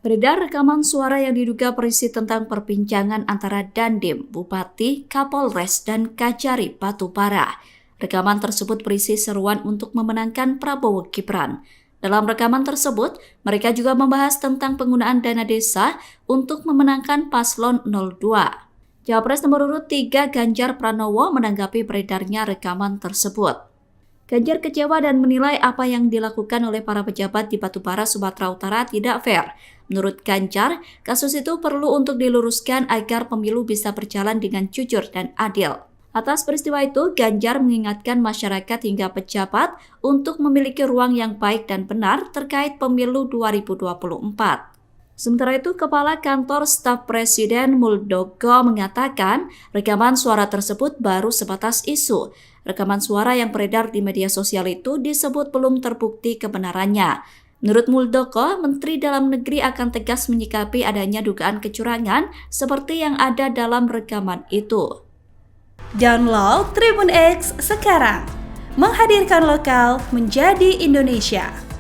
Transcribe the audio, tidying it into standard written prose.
Beredar rekaman suara yang diduga berisi tentang perbincangan antara Dandim, Bupati, Kapolres, dan Kajari Batubara. Rekaman tersebut berisi seruan untuk memenangkan Prabowo Gibran. Dalam rekaman tersebut, mereka juga membahas tentang penggunaan dana desa untuk memenangkan Paslon 02. Capres nomor urut 3 Ganjar Pranowo menanggapi beredarnya rekaman tersebut. Ganjar kecewa dan menilai apa yang dilakukan oleh para pejabat di Batubara, Sumatera Utara tidak fair. Menurut Ganjar, kasus itu perlu untuk diluruskan agar pemilu bisa berjalan dengan jujur dan adil. Atas peristiwa itu, Ganjar mengingatkan masyarakat hingga pejabat untuk memiliki ruang yang baik dan benar terkait pemilu 2024. Sementara itu, Kepala Kantor Staf Presiden Muldoko mengatakan rekaman suara tersebut baru sebatas isu. Rekaman suara yang beredar di media sosial itu disebut belum terbukti kebenarannya. Menurut Muldoko, Menteri Dalam Negeri akan tegas menyikapi adanya dugaan kecurangan seperti yang ada dalam rekaman itu. Download Tribun X sekarang, menghadirkan lokal menjadi Indonesia.